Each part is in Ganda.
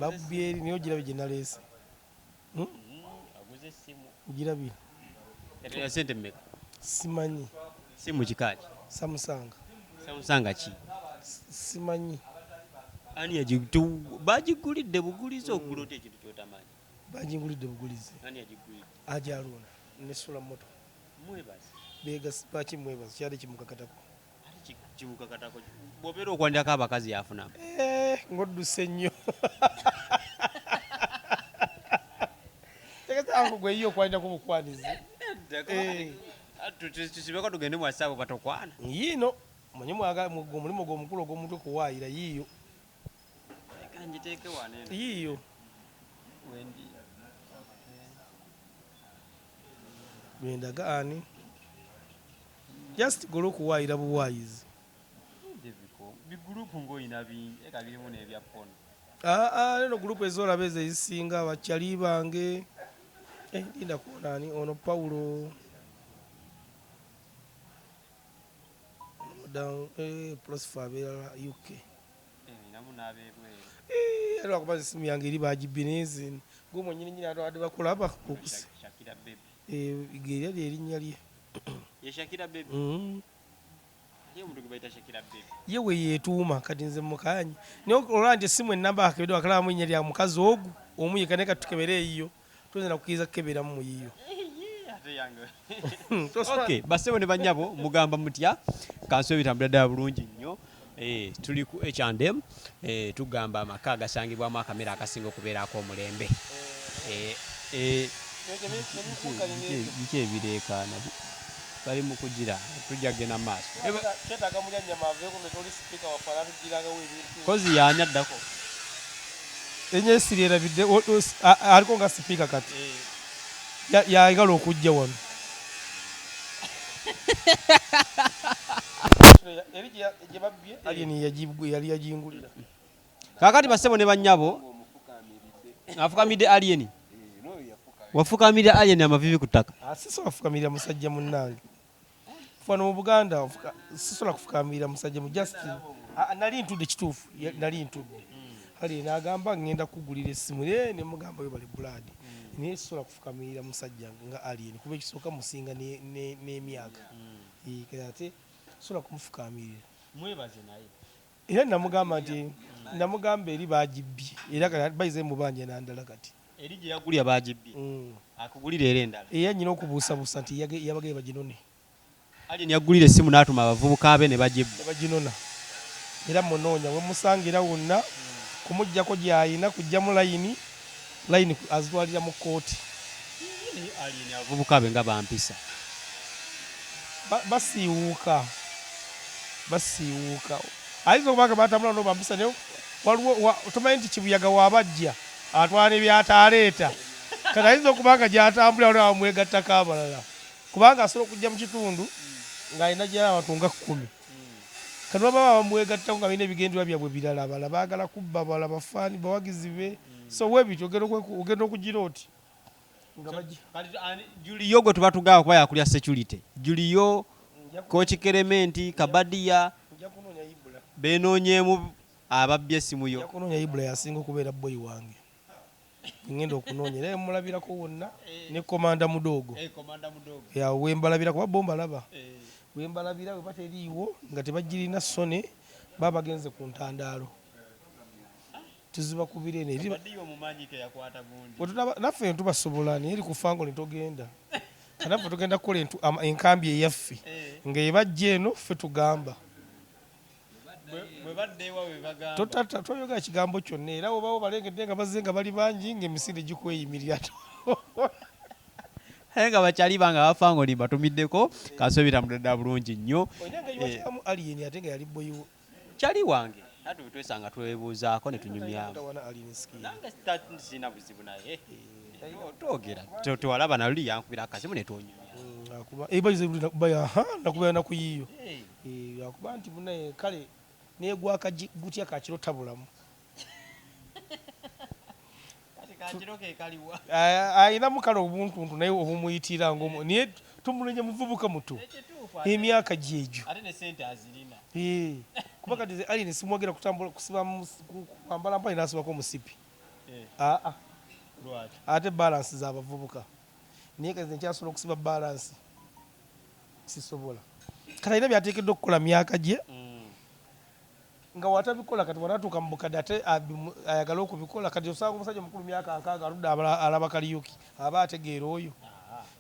Babubyeri niyo girabe gye naleese. Aguze simu. Girabe. Ya sente mmeka? Simanyi. Simu kikaaki? Samusanga. Samusanga ki? Simanyi. Ani yagitu bagigulidde bugulize okulote ekintu kyotamanyi. Bagingulidde bugulize. Ani yagigulidde? Ajaluna nesula moto. Mwebazi. Begas paki mwebazi kyali kimukakatako. Ali kimukakatako. Bw'obeera okwandako abakazi yafunamu. Ngodduse nnyo. Angu gwe yiyo kwandako bukwanizi. Tusibeko tugende mu asabo batokwana. Yino manyi mwaga mulimo gw'omukulu ogw'omutwe kuwaayira yiyo. Kanjiteeke wanene. Yiyo. Wendi. Bendagaani. Just golo kuwaayira buwaayizi. Bigurupu ng'oyina bingi eka birimu n'ebya pono. Leno gurupu ez'olaba ezo ezisinga abakyali bange. Linda kuonani ono Paulo. Down plus abeera UK. Namu n'abeebwe. Era akuba simu yange eri bagibinezi. Gwe mwennyini nyina ade bakulaba okusi. Shakira baby. Igeerya erinnya lye. Ye Shakira baby. Ye omuntu gwe bayita Shakira baby. Ye we yeetuuma kati nze mukaanyi. Naye olwanje simu ennamba akebedde wakalamu ennya lya mukazi ogu omuyika ne katukebere eyiyo. Tuzina kukiriza kukeberamu mu yiyo. Okay, basebo ne banyabo mugamba mutya kanso bitambula ddala bulungi nnyo. Tuli ku H&M tugamba amaka agasangibwamu akamera akasinga okubeerako omulembe. Biki ebireekaana bali mu kugira tujja kugenda mu maaso. Kozi y'anya ddako. Enye siri erabidde aliko nga sipiika kati. Yayagala okujja wano. Yali yagingulira. Kaakati basebo ne bannyabo afukamidde alien. Wafukamidde alien amavivi ku ttaka. Sisobola kufukamirira musajja munnange. Fano mu Buganda sisobola kufukamirira musajja mu Justin. Nali ntudde kituufu. Nali ntudde. Kale n'agamba ngenda kugulira essimu ne mugamba we bali buladi. Naye sisobola kufukamirira musajja nga alien kuba ekisooka musinga n'emyaka. Kale ate sisobola kumufukamirira. Mwebaze naye. Era namugamba eri bagibbye. Era kati bayize mu banja n'andala kati. Eri gye yagulya bagibbye. Akugulira era endala. Nyina okubuusabuusa nti yabagaye baginone. Alien yagulira essimu n'atuma abavubuka be ne bagibba. Baginona. Era munoonya we musangira wonna kumuggyako gy'ayina kujja mu layini azitwalira mu kkooti. Alien abavubuka be nga bampisa. Basiiwuuka. Ayinza okubanga batambula n'obampisa naye waliwo tomanyi nti kibuyaga wabajja atwala ne by'ataaleeta. Kati ayinza okubanga gy'atambula waliwo bamwegattako abalala. Kubanga asobola okujja mu kitundu ng'alina gy'abantu nga 10. Kati baba bamwegattako nga balina ebigendererwa byabwe birala abalala baagala kubba abalala bafaani bawagizi be. So weebityo ogenda okugira oti. Juliyo gwe tuba tugamba kuba yakulya security. Juliyo, Kochi Kerementi, Kabadiya benoonyeemu ababbye essimu yo. Yakunoonya Ibula yasinga okubeera boyi wange. Ngenda okunoonya era mulabirako wonna ne Komanda Mudogo. Wembalabira kuba bo mbalaba. Wembalabira we bateriiwo nga tebagirina sone baba bagenze ku ntandaalo. Tuziba kubira ene naffe ntubasobola naye eri kufango netogenda. Kanaffe tugenda kukola enkambi eyaffe ng'ebajja eno ffe tugamba. Toyogera kigambo kyonna era obawo balengedde nga bazze nga bali bangi ng'emisinde gikweyimirira. Nga bakyali banga bafa ng'oli batumiddeko kanso bitambula ddala bulungi nnyo. Alien ate nga yali boyiwo. Kyali wange ate twesanga twebuuzaako ne tunyumyamu. Nange sina buzibu naye. Twogera tewalaba naluli yankubira akasimu ne twonyumya. Nakubera nakuyiiyo. Akuba nti munaye kale neegwaka gutya kakiro tabulamu. Ayinamu kale obuntuntu naye obumuyitira naye tumulenye muvubuka muto. Emyaka gyegyo. Kuba kati alien simwogera kutambula kusiba kwambala mpale n'asibako omusipi. ate balance z'abavubuka naye kaze nkyasobola okusiba balance sisobola kati alina byateekeddwa okukola myaka gye nga watabikola kati wanatuuka mu bukadde ate ayagala okubikola kati osanga omusajja omukulu myaka 60 aludde alaba Kariuki aba ategeera oyo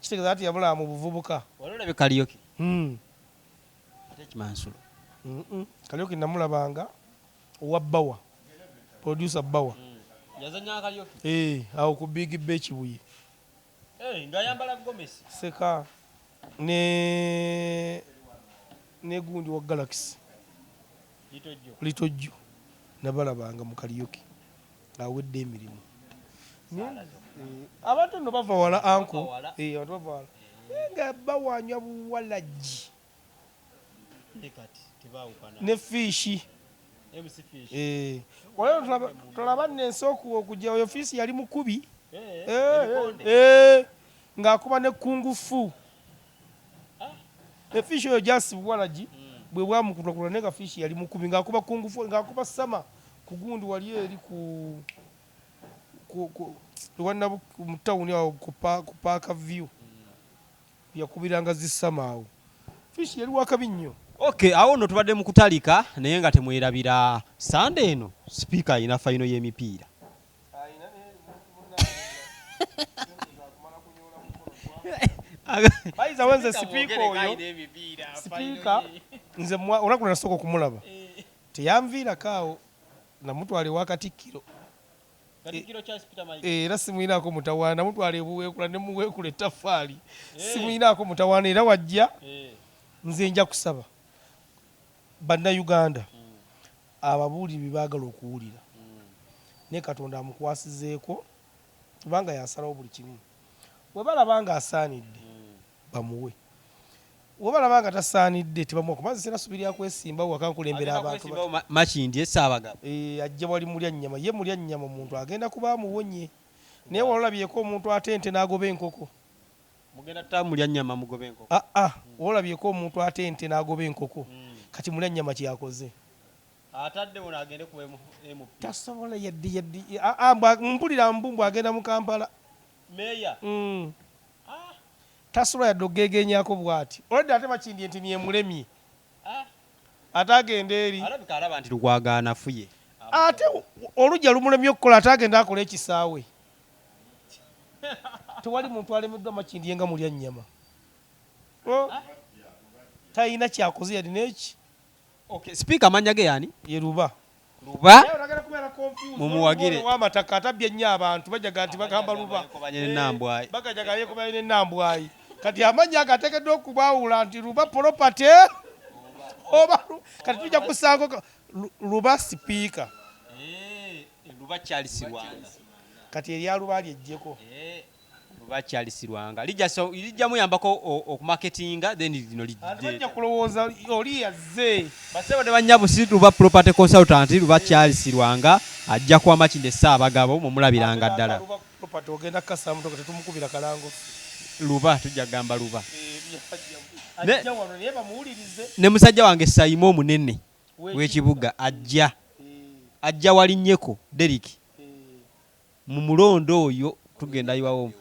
kitegeeza ati yabula mu buvubuka ololabe Kariuki ate kimansulo Kariuki namulabanga owa Bawa producer Bawa yazanya Kariuki awo ku Big Bay Kibuye nga yambala gomesi seka ne gundi wa Galaxy litojjo nabalabanga mu Kariuki awedde emirimu abantu nno bava wala anko abantu bava wala nga bawanywa buwalagi ne fishi walayo tolaba nensi okujja oyo fiisi yali mukubi ng'akuba ne kungufu efishi oyo jasi buwalagi bwe bwamukutulakula naye nga fishi yali mukubi ng'akuba kungufu ng'akuba sama ku gundi wali eri mu tawuni awo ku paaka view yakubiranga zisama awo fishi yali wakabi nnyo awo nno tubadde mu kutalika naye nga temwerabira Sunday eno sipiika alina fayino y'emipiira bayiza wenze sipiika oyo sipiika nze olunaku nasooka okumulaba teyanviirako awo namutwala ewa Katikkiro era simuyinaako mutawaana namutwala ebuweekula ne muweekula ettaffaali simuyinaako mutawaana era wajja nze nja kusaba bannayuganda ababuulire bye baagala okuwulira naye Katonda amukwasizeeko kubanga yasalawo buli kimu bwe balaba nga asaanidde bamuwe bwe balaba nga tasaanidde tebamuwa kumaze sina subirya kwesimba wakankulembera abantu Makindi esaabagabo ajja wali mulya nnyama ye mulya nnyama omuntu agenda kuba amuwonye naye walabyeko omuntu atente n'agoba enkoko mugenda tamulya nnyama mugobe enkoko walabyeko omuntu atente n'agoba enkoko kati mulya nnyama kyakoze atadde wona agende ku MP tasobola yaddi mpulira mbumbu agenda mu Kampala meya tasobola yadde ogegenyaako bw'ati olwadde ate Makindi nti niemulemye ate agenda eri alabika alaba nti lukwagaana afuye ate olujja lumulemye okukola ate agenda akola ekisaawe tewali muntu alemeddwa Makindi nga mulya nnyama talina kyakoze yali neki sipiika amannya ge yani ye Luba mumuwagire w'amataka atabbye nnyo abantu bajaga nti bagamba Luba bagajaga yekobanye n'ennambwayi kati amannya ago ateekeddwa okubaawula nti Luba property oba kati tujja kusanga Luba sipiika Luba Charles Rwanga kati erya Luba lyejjeko Luba Charles Rwanga lijja muyambako okumarketinga then lino lijja kulowooza oli yazze basebo de banyabusi Luba property consultant Luba Charles Rwanga ajja kwa Makindi Ssaabagabo mumulabiranga ddala Luba property ogenda kasa mutoka tetumukubira kalango Luba tujja gamba Luba ajja wano naye bamuwulirize ne musajja wange Sayimo omunene w'ekibuga ajja walinnyeko Derek mu mulondo oyo tugenda iwawo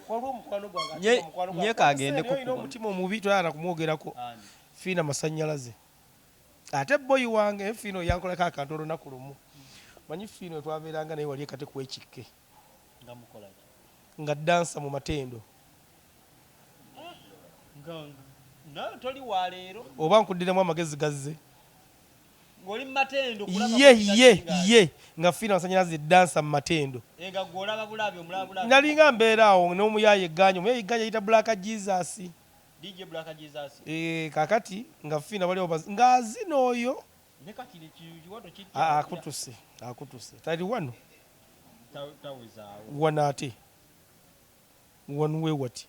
nyeka agende ko omutima omubi toyana kumwogerako fiina masannyalaze ate boyi wange fiino yankolako akantu olunaku lumu manyi fiino twabeeranga naye wali kate kwekikke nga dansa mu matendo toli waleero oba nkuddiremu amagezi gazze ng'oli mu matendo ye nga fiina masannyalaze dansa mu matendo nalinga mbeera awo n'omuyaye egganya omuyaye egganya yayita Black Jesus kakati nga fiina baliwo ng'azina oyo akutuse tali wano wano ate wanuwe wati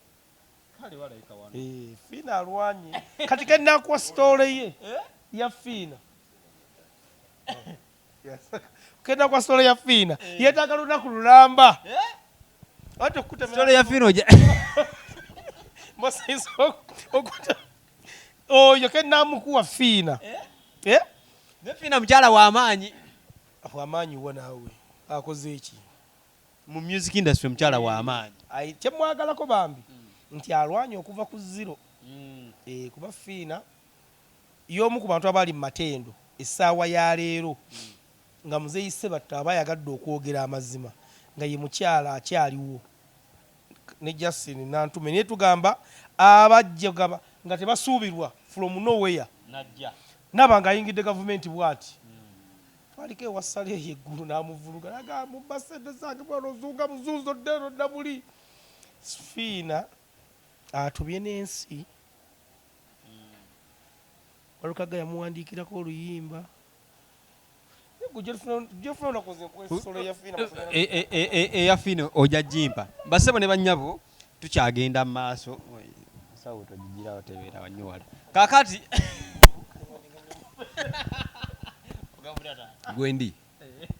fiina alwanye kati kenakuwa sitole ye ya fiina kenda kwa sitole ya fiina yetaaga lunaku lulamba ate sitole ya fiina oja mosaiso okuta oyo kenamukuwa fiina ne fiina mukyala w'amaanyi w'amaanyi wa naawe akoze eki mu music industry mukyala wa amaanyi kyemwagalako bambi nti alwanye okuva ku zero kuba fiina y'omu ku bantu abali mu matendo essaawa ya leero nga muzeeyi Ssebatta aba yagadde okwogera amazima nga ye mukyala akyaliwo ne Justin Nantume naye tugamba abajja gaba nga tebasuubirwa from nowhere naba nga ayingidde gavumenti bw'ati twaliko ewasala eyo eggulu n'amuvuluga naga mubba ssente zange bwana ozuuga muzuuzo ddeno ddabuli fiina atubye n'ensi Walukaga yamuwandiikirako oluyimba eya fiina ojja jimpa bassebo ne bannyabo tukyagenda mu maaso sawo togigirawo tebeera wanyuwala kaakati gwendi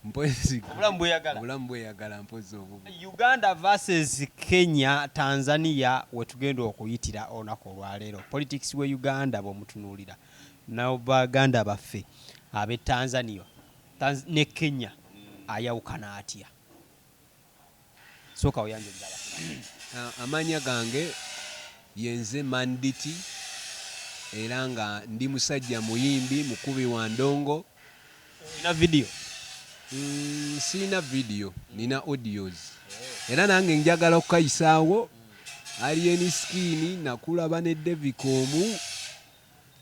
mpozi obulamu bweyagala mpozi obubu Uganda versus Kenya Tanzania wetugenda okuyitira olunaku olwaleero politics we Uganda bw'omutunuulira n'Abaganda baffe ab'e Tanzania ne Kenya ayawukana atya sooka oyanje ddala amanya gange yenze Manditi era nga ndi musajja muyimbi mukubi wa ndongo ina video sina video nina audios era nange njagala okukayisaawo Alien Skin nakulaba ne Devikomu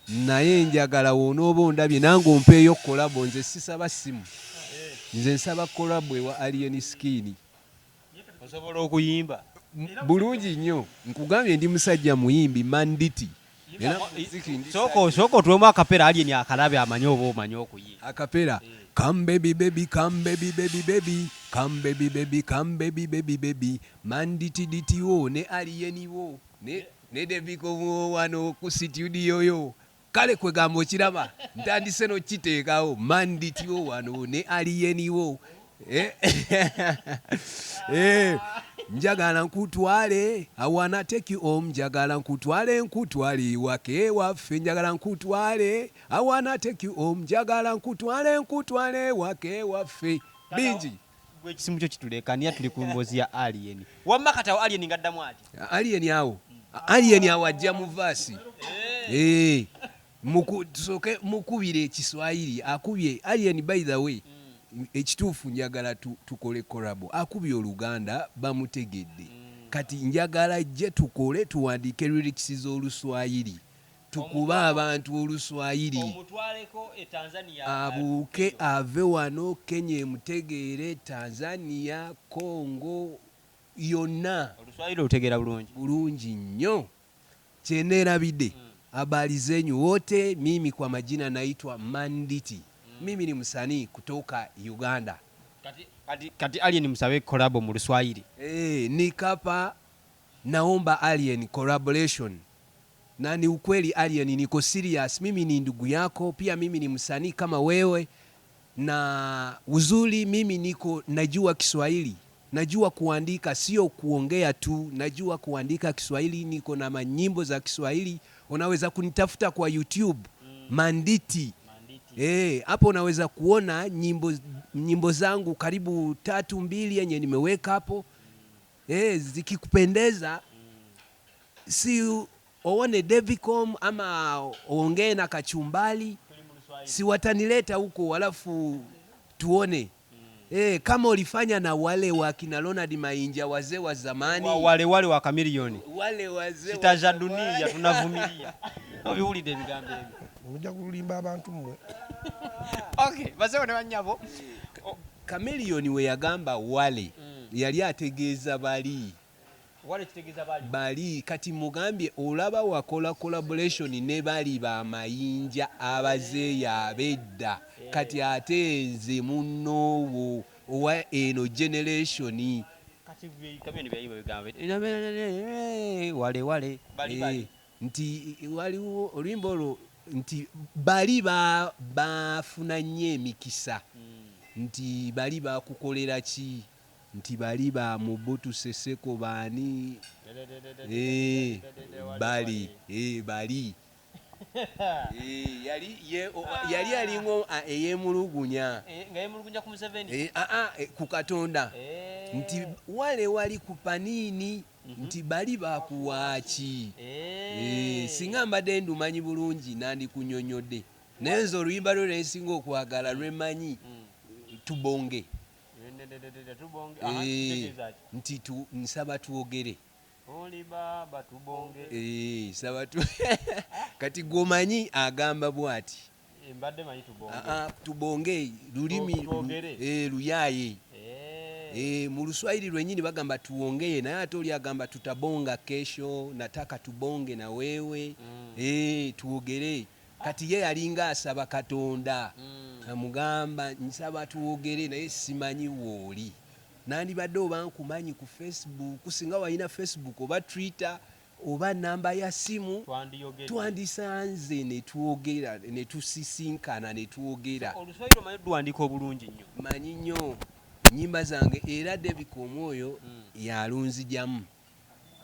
naye njagala wonooba ondabye nange ompeeyo kolabo nze sisaba simu nze nsaba kolabo ewa Alien Skin osobola okuyimba bulungi nnyo nkugambye ndi musajja muyimbi Manditi soko tuwemu akapera Alien akalabe amanye oba omanye okuyimba akapera come baby baby come baby baby baby come baby baby come baby baby baby Manditi diti wo ne Alien wo ne Deviko wano ku studio yo kale kwegamba okiraba ntandise n'okiteekawo Manditi wo wano ne Alien wo njagala nkutwale I wanna take you home njagala nkutwale wake waffe njagala nkutwale I wanna take you home njagala nkutwale wake waffe bingi gwe ekisimu kyo kitulekania tuli ku mbozi ya Alien wamma katawo Alien ngaddamu ati Alien awo ajja mu vaasi tusoke mukubire ekiswahili akubye Alien by the way ekituufu njagala tukole kolabo akubye Oluganda bamutegedde kati njagala je tukole tuwandiike lyrics z'Oluswahili tukuba abantu Oluswahili omutwaleko e Tanzania abuuke ave wano Kenya emutegeere Tanzania Congo yonna Oluswahili lutegeera bulungi nnyo kyeneerabidde habari zenyu wote mimi kwa majina naitwa Manditi mimi ni msanii kutoka Uganda kati Alien msawe collab mu Luswahili nikapa naomba Alien collaboration na ni ukweli Alien niko serious mimi ni ndugu yako pia mimi ni msanii kama wewe na uzuri mimi niko najua Kiswahili najua kuandika sio kuongea tu najua kuandika Kiswahili niko na manyimbo za Kiswahili unaweza kunitafuta kwa YouTube Manditi hapo unaweza kuona nyimbo zangu karibu 3-2 yenye nimeweka hapo zikikupendeza si uone Devicom ama ongee na Kachumbali si watanileta huko alafu tuone kama ulifanya na wale wa kina Ronald Mainja wazee wa zamani wale wa kamilioni wale wazee sitaja dunia tunavumilia obiwulide ebigambo ebyo ojja kulimba abantu mmwe okay basebo ne banyabo kamilioni we yagamba wale yali ategeeza wale kitegeeza bali kati mugambye olaba wakola collaboration ne bali ba mayinja abazeeya abedda kati ate nze munnowo owa eno generation kati kamene byayiba bigambo wale bali nti waliwo olwimbo olwo nti bali bafuna nnyo emikisa nti bali bakukolera ki nti bali ba Mobutu Sese Seko baani bali yali alingo eyemulugunya nga yemulugunya ku Museveni ku Katonda nti wale wali ku panini nti bali bakuwaaki singa mbadde ndumanyi bulungi nandikunyonyodde naye nze oluyimba lwe lwensinga okwagala lwemanyi tubonge nti nsaba twogere saba kati gwomanyi agamba bwati tubonge lulimi luyaye mu Luswahili lwenyini bagamba tuongeye naye ate oli agamba tutabonga kesho nataka tubonge na wewe tuogere kati ye yalinga asaba Katonda amugamba nsaba tuogere naye simanyi wooli nandibadde oba nkumanyi ku Facebook singa walina Facebook oba Twitter oba namba ya simu twandisanze ne twogera ne tusisinkana ne twogera Oluswahili omanyi tuwandiika obulungi nnyo manyi nnyo nyimba zange era David Omwoyo yalunzijamu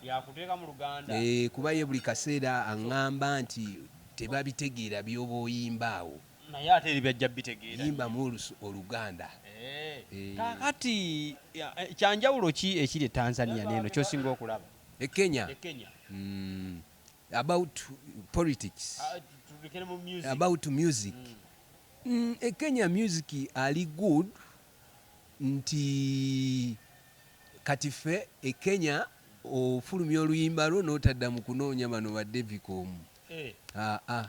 yakuteeka mu Luganda kuba ye buli kaseera aŋŋamba nti tebabitegeera byoba oyimbaawo naye ate eri byajja bitegeera yimba mu Oluganda kakati kyanjawulo ki ekiri Tanzania neno kyosinga okulaba Kenya about politics about music Kenya music ali good nti kati ffe Kenya ofulumya oluyimba lwo n'otadda mu kunoonya bano badde bikomu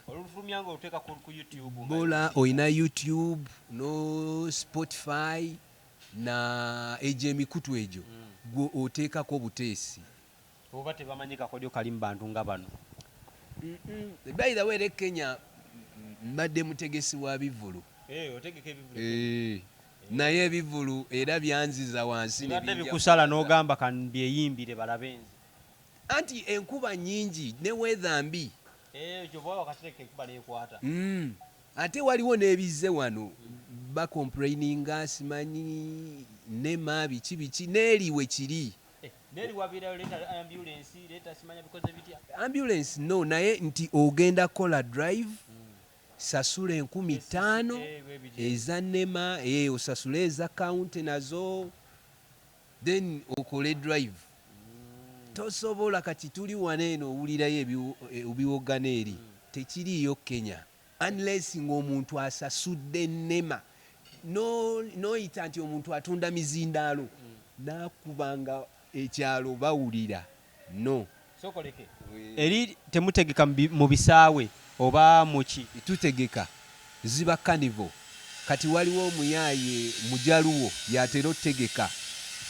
olufulumya nga oteeka ku YouTube bola oyina YouTube no Spotify na ejo emikutu egyo gwe oteekako buteesi oba tebamanyika kodyo kali mu bantu nga bano by the way Kenya mbadde mutegesi wa bivulu otegeka ebivulu naye ebivulu era byanziza wansi nebadde bikusala n'ogamba kanbyeyimbire balabe nze anti enkuba nyingi ne weather mbi ate waliwo n'ebizze wano bacomplaininga simanyi nema biki n'eriwe kiri ambulance no naye nti ogenda kola drive sasula 15,000 eza nema osasule eza county nazo then okole drive tosobola kati tuli waneeno owulirayo ebiwogana eri tekiriyo Kenya unless ng'omuntu asasudde nema noyita nti omuntu atunda mizindaalo nakubanga ekyalo bawulira no sokoleke eri temutegeka mu bisaawe oba muki tutegeka ziba carnival kati waliwo omuyaaye mujaluwo yatera otegeka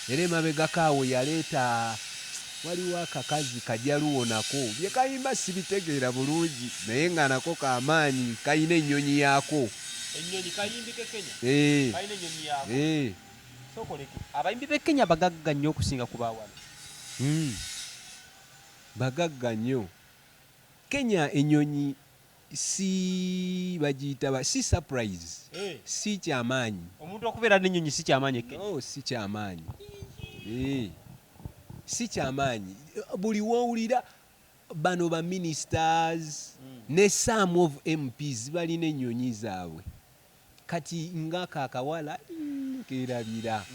era emabega kaawo yaleeta waliwo akakazi kajaluwo nako byekayimba sibitegeera bulungi naye nga nako kamaanyi kayina ennyonyi yaako ennyonyi kayimbike Kenya kayina ennyonyi yaako sokoleke abayimbi b'e Kenya bagagga nnyo okusinga ku baawala bagagga nnyo Kenya ennyonyi si bagiyita si surprise si kyamaanyi omuntu okubeera n'ennyonyi si kyamaanyi e Kenya si kyamaanyi si kyamaanyi buli wowulira bano ba ministers ne some of MPs balina ennyonyi zaabwe kati ng'aka akawala kerabira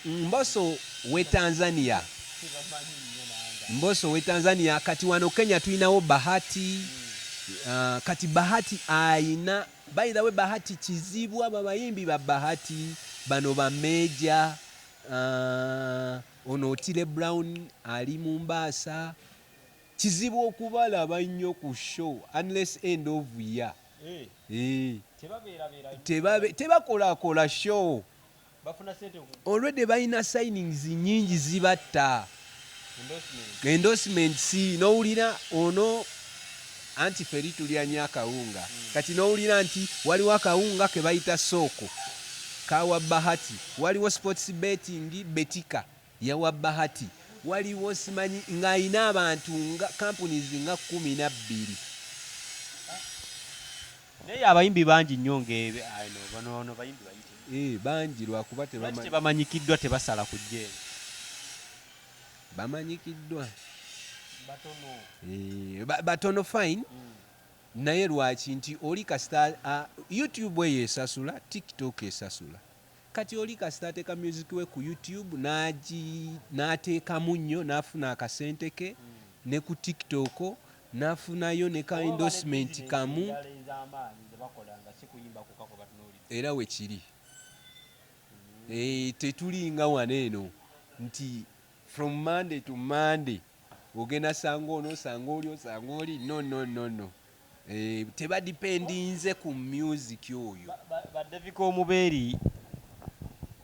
Mboso we Tanzania kati wano Kenya tulinawo Bahati kati Bahati aina by the way Bahati kizibu aba bayimbi ba Bahati bano ba Meja ono Otile Brown ali Mombasa kizibu okubalaba nnyo ku show unless end of year tebakola show already balina signings nyingi zibatta endorsement si nowulira ono anti feri tulya nnyo akawunga kati nowulira nti waliwo akawunga ke bayita sooko kawa Bahati waliwo sports betting betika yawa Bahati waliwo simanyi ng'ayina abantu nga companies nga 12 naye abayimbi bangi nnyo ng'ebe bano bayimbi bayite bangi lwakuba tebamanyikiddwa tebasala ku jjeeri bamanyikiddwa batono fine naye lwaki nti oli kasita YouTube eyo esasula TikTok esasula kati oli kasita ateeka music we ku YouTube n'ateekamu nnyo n'afuna akasente ke ne ku TikTok n'afunayo ne ka endorsement kamu era we kiri. Tetulinga wano eno nti from Monday to Monday ogenda sanga ono sanga oli osanga oli no. Tebadipendinze ku music oyo. Badevika omubeeri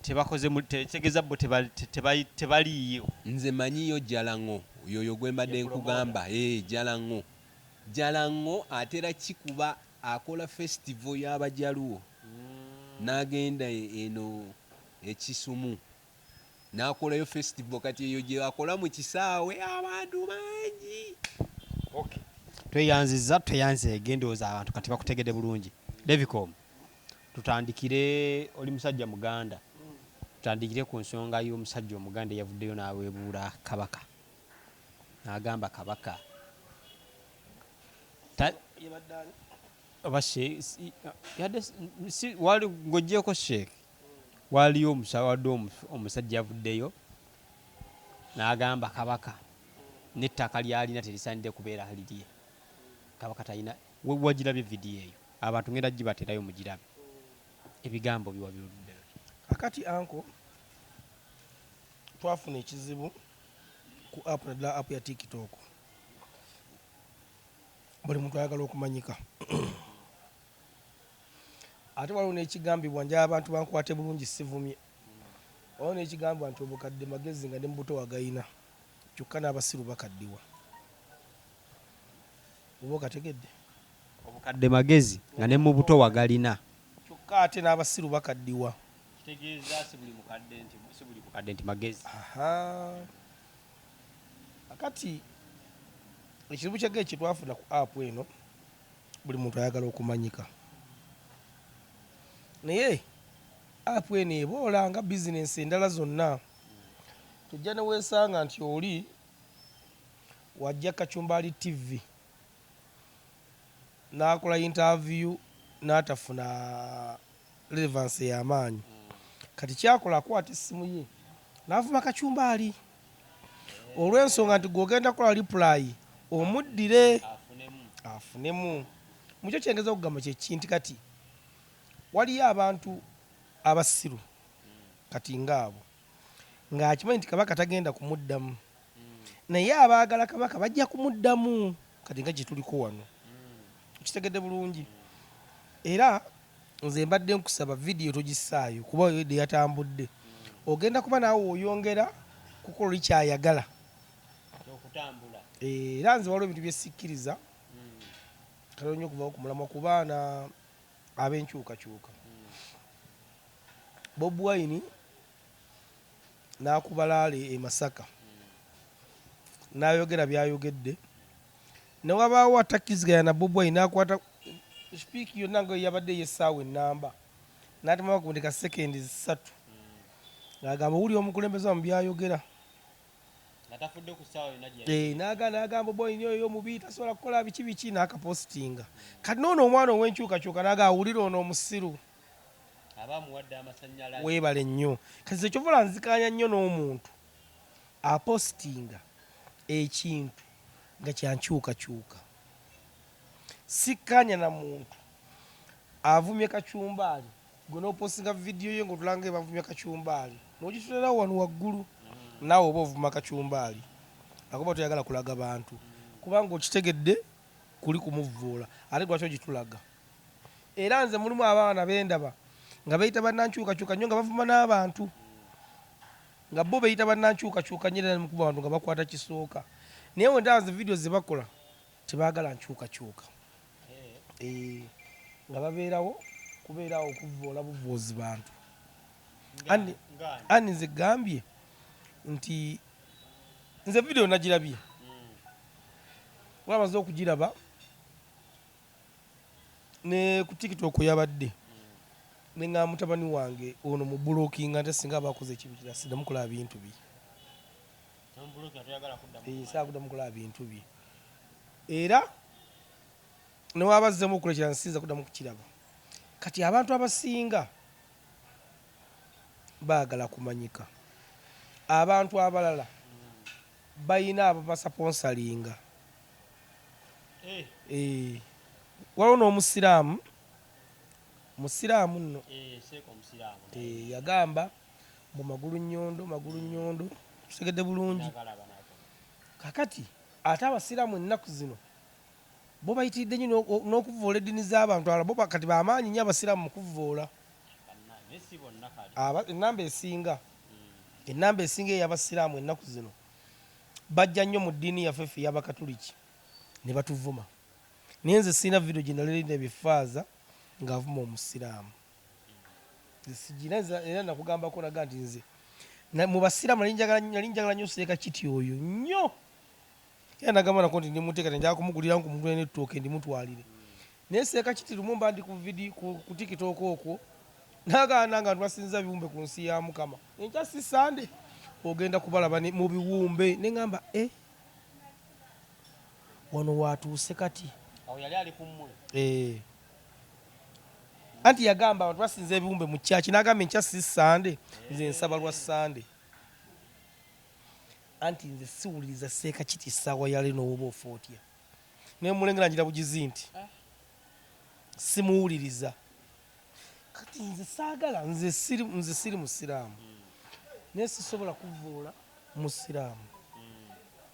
tebakoze tegeza bo tebaliyo. Nze manyiyo Jalango yoyo gwe mbadde nkugamba. Jalango atera kikuba akola festival y'abajaluo n'agenda eno ekisumu n'akolayo festival kati eyo gye akola mu kisaawe abantu bangi. tweyanze egendooza abantu kati bakutegedde bulungi. Devicom tutandikire oli musajja muganda tutandikire ku nsonga y'omusajja omuganda eyavuddeyo n'aweebuula kabaka n'agamba kabaka wali ng'oggyeko sheek waliyo omusajja yavuddeyo n'agamba kabaka n'ettaka lyalina terisaanidde kubeera lirye. Kabaka talina wagirabye vidiyo eyo abantu ngenda gibaterayo mugirabe ebigambo biwabiwulidde. Akati anko twafuna ekizibu ku app naddala app ya TikTok. Buli muntu ayagala okumanyika ate waliwo n'ekigambibwa nja abantu bankwate bulungi sivumye. Waliwo n'ekigambibwa nti obukadde magezi nga ne mu buto wagayina kyokka n'abasiru bakaddiwa. Oba okategedde? Obukadde magezi nga ne mu buto wagalina kyokka ate n'abasiru bakaddiwa. Kitegeeza si buli mukadde nti magezi. Akati ekizibu kyagge kye twafuna ku app eno buli muntu ayagala okumanyika. Naye app eno eboola nga bizinensi endala zonna. Tujja ne weesanga nti oli wajja Kachumbali TV n'akola interview n'atafuna relevance y'amaanyi. Kati kyakola akwata essimu ye n'avuma Kachumbali olw'ensonga nti gw'ogenda kola reply omuddire afunemu. Mukyo kyengeza okugamba kye kinti kati waliyo abantu abasiru kati ngaabo ng'akimanyi nti kabaka tagenda kumuddamu naye abaagala kabaka bajja kumuddamu kati nga gye tuliko wano. Kitegedde bulungi. Era nze mbadde nkusaba vidiyo togissaayo kuba oyedde yatambudde ogenda kuba naawe oyongera kukola oli kyayagala okutambula. Era nze waliwo ebintu byesikkiriza kale nnyo okuvaho ku mulamwa ku baana ab'enkyukakyuka. Bob Wine n'akuba laale e Masaka n'ayogera byayogedde ne wabaawo atakkiziganya na Bob Wine n'akwata sipiiki yonna nga yabadde yessaawa ennamba n'atema bakundika sekendi 3 n'agamba wuli omukulembeze mu byayogera n'agamba Bob Wine oyo mubi tasobola kukola biki n'akapositinga. Kati noono omwana ow'enkyukakyuka n'agamba awulira ono omusiru weebale nnyo. Kati ekyovola nzikanya nnyo n'omuntu apositinga ekintu nga kyankyukakyuka. Sikkanya na muntu avumye Kachumbali gwe n'opostinga vidiyo ye ng'otulanga ebavumye Kachumbali n'ogitulerawo wano waggulu naawe oba ovuma Kachumbali akuba toyagala kulaga bantu kubanga okitegedde kuli kumuvvuula ate lwaki ogitulaga. Era nze mulimu abaana bendaba nga beyita bannankyukakyuka nnyo nga bavuma n'abantu nga bo beyita bannankyukakyuka nnyo era mukuba abantu nga bakwata kisooka naye wendaba nze vidiyo ze bakola tebaagala nkyukakyuka. Nga babeerawo kubeerawo okuvvoola buvvoozi bantu. Ani nze gambye nti nze vidiyo nagirabye wamaze okugiraba ne ku TikTok yabadde ne nga mutabani wange ono mu blocking ate singa abakoze ekintu kira siddamu kulaba bintu bye. Saakuddamu kulaba bintu bye. Era newabazzemu okukolekera nsinza kuddamu kukiraba. Kati abantu abasinga baagala kumanyika. Abantu abalala bayina ababasaponsalinga. Waliwo n'omusiraamu nno yagamba mbu magulu nnyondo tutegedde bulungi. Kakati ate abasiraamu ennaku zino bo bayitiridde nnyo n'okuvvoola eddiini z'abantu abalala, bo kati bamaanyi nnyo abasiraamu mu kuvvoola. Ennamba esinga ey'abasiraamu ennaku zino bajja nnyo mu ddiini yaffe ffe ey'Abakatuliki ne batuvuma. Naye nze sirina vidiyo gye naleerinda ebifaaza ng'avuma omusiraamu. Era nakugambako naga nti nze mu basiraamu nali njagala nnyo Seeka Kiti oyo nnyo. Era nagamba nako nti ndimuteeka njagala kumugulira nkumugulira n'ettooke ndimutwalire. Naye Seeka Kiti lumu mba ndi ku TikTok okwo nagamba nga twasinza biwumbe ku nsi ya Mukama. Enkya si Sande ogenda kubalaba mu biwumbe ne ngamba wano waatuuse kati. Yali ali kummwe. Anti yagamba abantu basinza ebiwumbe mu kyaki n'agamba enkya si Sande nze nsaba lwa Sande. Anti nze siwuliriza Seeka Kiti ssaawa yale n'oba ofootya. Naye mulengera ngira bugizi nti simuwuliriza. Kati nze saagala nze siri musiraamu. Naye sisobola kuvvoola musiraamu.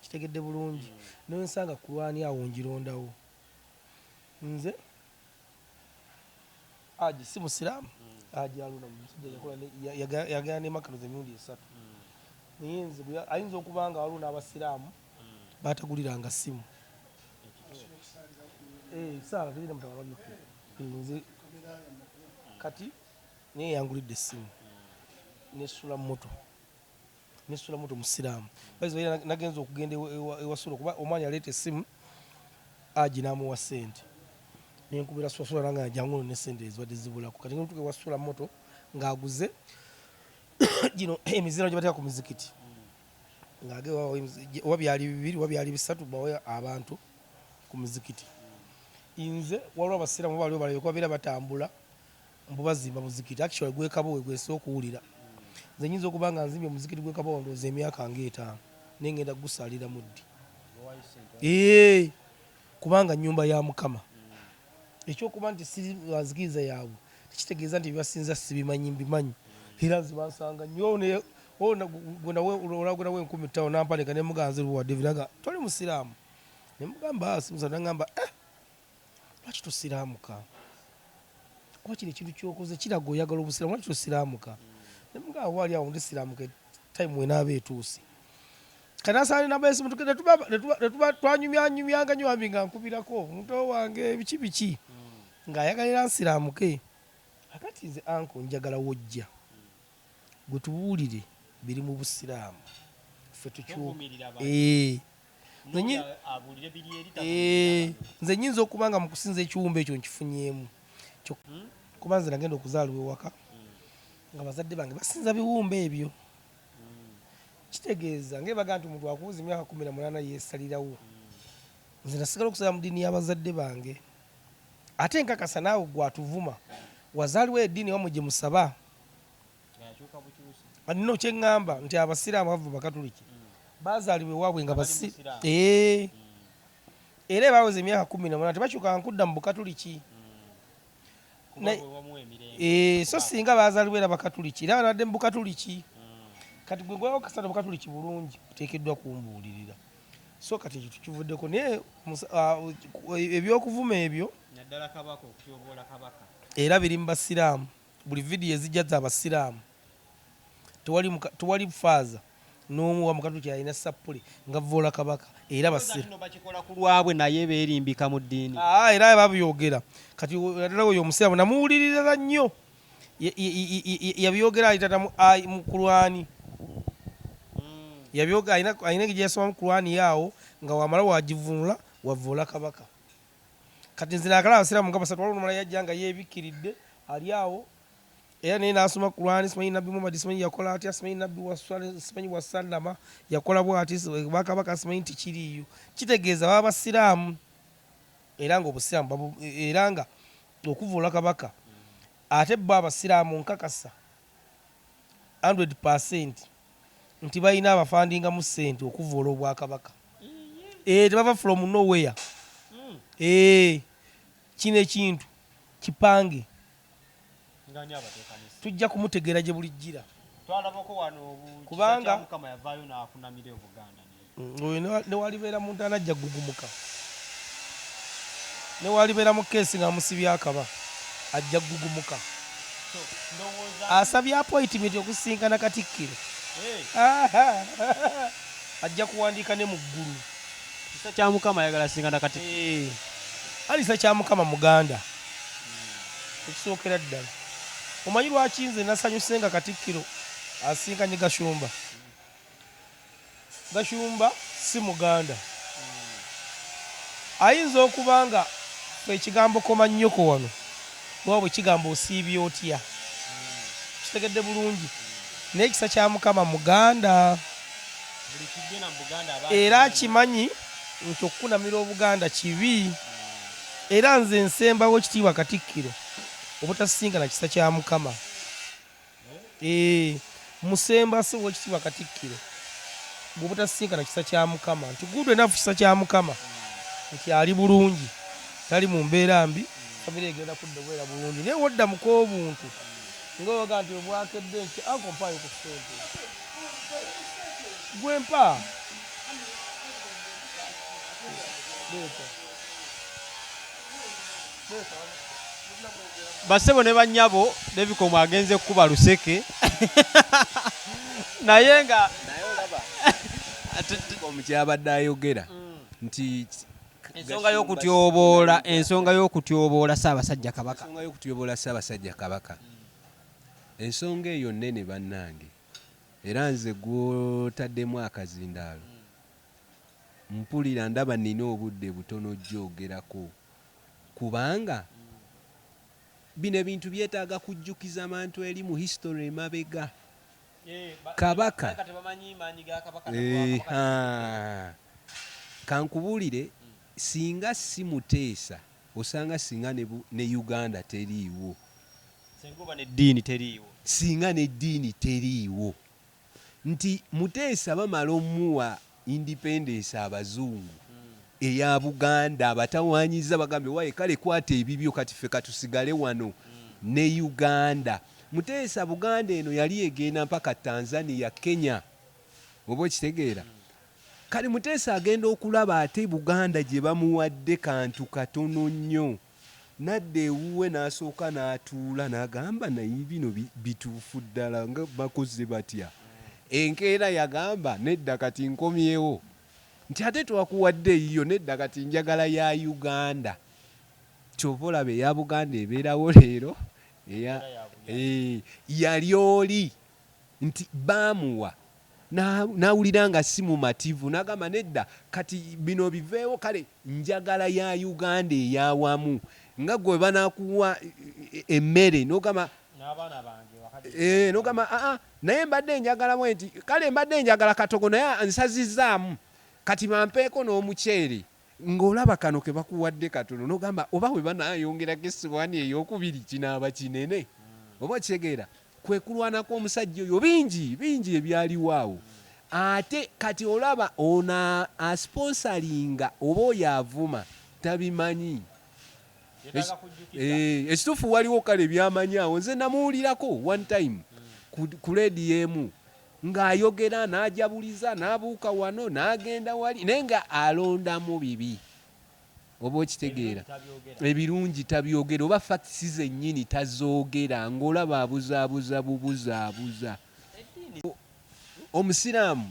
Kitegedde bulungi. Naye nsanga Kurwani awo ngirondawo. Nze Aji si musiraamu. Aji aluna musajja yagala ne makano emirundi 3. Naye nze ayinza okuba nga waliwo n'abasiraamu bataguliranga simu. Saala terina mutawala byokka. Nze kati naye yangulidde essimu nesula moto musiraamu. Bayizo nagenza okugenda ewasula kuba omwanya aleeta essimu Aji n'amuwa ssente. Nenkubira swasula nanga jangu ne ssente ezibadde zibulako. Kati ntuuka ewasula moto ng'aguze gino emiziro gye bateeka ku mizikiti. Ng'age oba byali 2 oba byali 3 bawe abantu ku mizikiti. Nze waliwo abasiraamu baliwo balabika babeera batambula mbu bazimba muzikiti. Actually gwekabo we gwese okuwulira. Nze nyinza okuba nga nzimbye omuzikiti gwekabo ndowooza emyaka nga 5 naye ngenda gusalira muddi. Kubanga nnyumba ya Mukama. Ekyokuba nti siri nzikiriza yaabwe tekitegeeza nti byasinza sibimanyi mbimanyi. Era nze bansanga nnyo olagula we 15 nampanika ne muganze luwadde viraga toli musiraamu. Ne mugamba simusa nangamba lwaki tosiraamuka? Kuba kino ekintu kyokoze kiraga oyagala obusiraamu lwaki tosiraamuka? Ne mugamba waali awo ndi siraamuka time wenaaba etuuse. Kati asaani nabeesimu twanyumyanga nnyo wambi nga nkubirako muto wange biki ng'ayagalira nsiraamuke. Akati nze anko njagala wojja gwe tubuulire biri mu busiraamu ffe nze nyinza okuba nga mu kusinza ekiwumbe ekyo nkifunyemu kuba nze nagenda okuzaalibwa ewaka nga bazadde bange basinza biwumbe ebyo. Kitegeeza ng'ebaga nti omuntu akubuza emyaka 18 yeesalirawo. Nze nasigala okusalira mu ddiini y'abazadde bange. Ate nkakasa naawe gwatuvuma wazaalibwa eddiini wamwe gye musaba. Nno kye ŋŋamba nti abasiraamu bava Bakatuliki baazaalibwa ewaabwe nga era ebaweza emyaka 18 tebakyukanga kudda mu Bukatuliki. So singa baazaalibwa era Bakatuliki era banadde mu Bukatuliki. Kati gwe gwe okasana Bukatuliki bulungi oteekeddwa kumbuulirira. So kati ekyo tukivuddeko naye ebyokuvuma ebyo naddala kabaka okutyoboola kabaka era biri mu basiraamu. Buli vidiyo ezijja za basiraamu tewali faaza n'omu wa Mukatuliki alina sappule nga vvoola kabaka era basiraamu bakikola ku lwabwe naye beerimbika mu ddiini. Era babyogera kati ddala oyo omusiraamu namuwulirira nnyo yabyogera alitata mu Kurwani. Yabyoga ayina gye yasoma mu Kurwani yaawo nga wamala wagivunula wavvoola kabaka. Kati nze naakala abasiraamu nga basatu waliwo nomala yajja nga yeebikkiridde ali awo era naye n'asoma Kurwani. Simanyi Nabbi Muhammad simanyi yakola atya, simanyi Nabbi simanyi wasallama yakola bw'ati, bakabaka simanyi nti kiriiyo. Kitegeeza baba basiraamu era nga obusiraamu era nga okuvvoola kabaka ate bo abasiraamu nkakasa 100% nti balina abafandinga mu ssente okuvoola obwakabaka. Tebava from nowhere. Kino ekintu kipange tujja kumutegeera gye bulijjira kubanga newalibeera muntu anajja gugumuka, newalibeera mu keesi nga musibya akaba ajja gugumuka. Asabye appointment okusinkana Katikkiro ajja kuwandiika ne mu ggulu. Kisa kya Mukama ayagala sinkana Katikkiro. Alisa kya Mukama muganda ekisookera ddala. Omanyi lwaki nze nasanyuse nga Katikkiro asinkanye Gashumba? Gashumba si muganda. Ayinza okuba nga ekigambo koma nnyoko wano wabwe kigambo osiibye otya, kitegedde bulungi, naye ekisa kya Mukama muganda era akimanyi nti okukunamira obuganda kibi. Era nze nsembawo ekitiibwa Katikkiro obutasinkana kisa kya Mukama. Musemba si w'ekitiibwa Katikkiro bw'obutasinkana kisa kya Mukama, nti good enough kisa kya Mukama nti ali bulungi, tali mu mbeera mbi, famire egenda kudda bwera bulungi. Naye wodda muko obuntu ng'oyoga nti obwakedde nti ankompaayo ku ssente gwempa Basebo ne bannyabo nebikomo agenze kuba luseke naye nga omukyabadde ayogera nti ensonga y'okutyoboola Ssaabasajja Kabaka. Ensonga y'okutyoboola Ssaabasajja Kabaka, ensonga eyo nnene bannange, era nze gw'otaddemu akazindaalo mpulira ndaba nina obudde butono gyogerako, kubanga bino ebintu byetaaga kujjukiza abantu eri mu history emabega. Kabaka kankubuulire, singa si Muteesa osanga singa ne Uganda teriiwo, singa n'eddiini teriiwo. Nti Muteesa bamala omuwa independence abazungu eya Buganda abatawanyiza bagambe waye kale kwata ebibyo kati ffe katusigale wano ne Uganda. Muteesa Buganda eno yali egenda mpaka Tanzania, Kenya, oba okitegeera. Kale Muteesa agenda okulaba ate Buganda gye bamuwadde kantu katono nnyo, nadde ewuwe n'asooka n'atuula n'agamba naye bino bituufu ddala nga bakoze batya. Enkeera yagamba nedda kati nkomyewo, nti ate twakuwadde eyiyo, nedda kati njagala ya Uganda. Kyova olaba eya Buganda ebeerawo leero, yali oli nti baamuwa n'awulira nga si mumativu, n'agamba nedda kati bino biveewo, kale njagala ya Uganda eyawamu. Nga gwe banaakuwa emmere n'ogamba n'ogamba naye mbadde njagala bwenti, kale mbadde njagala katogo naye nsazizaamu, kati bampeeko n'omuceere. Ng'olaba kano ke bakuwadde katono n'ogamba oba bwe banaayongerako essowaani ey'okubiri kinaaba kinene, oba kitegeera. Kwe kulwanako omusajja oyo bingi ebyaliwo awo. Ate kati olaba ono asponsalinga oba oyo avuma tabimanyi. Ekituufu waliwo kale byamanyi awo. Nze namuwulirako one time ku leedi emu ng'ayogera n'ajabuliza n'abuuka wano n'agenda wali naye nga alondamu bibi, oba okitegeera. Ebirungi tabyogera oba facts zennyini tazoogera, ng'olaba abuzaabuza bubuzaabuza. Omusiraamu,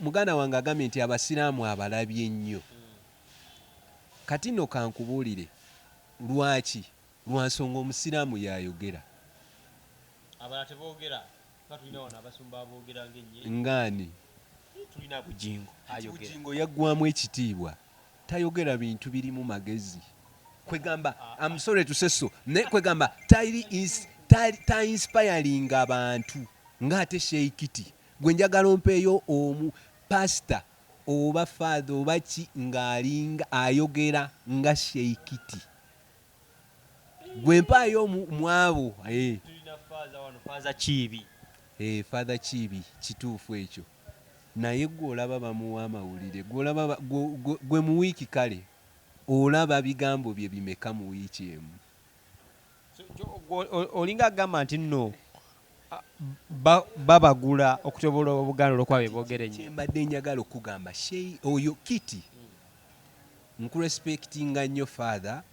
muganda wange agambye nti abasiraamu abalabye nnyo. Kati nno kankubuulire lwaki, lwa nsonga omusiraamu yayogera. Abalala teboogera. Tulina wano abasumba aboogera ng'ennyo. Ngaani? Tulina Bugingo ayogera. Bugingo yaggwamu ekitiibwa. Tayogera bintu birimu magezi. Kwegamba, I'm sorry to say so, naye kwegamba ta inspiring abantu ng'ate sheikiti. Gwe njagala ompeeyo omu pastor oba father oba ki ng'alinga ayogera nga sheikiti. Gwe mpaayo mu abo. Tulina faza wano, faza Kiibi. Father Kibi kituufu ekyo naye gwe olaba bamuwa amawulire gwe mu wiiki kale olaba bigambo bye bimeka mu wiiki emu. Olinga agamba nti nno babagula okutobola Obuganda olwokuba boogera ennyo. Mbadde njagala okugamba oyo Kiti nkurespectinga nnyo father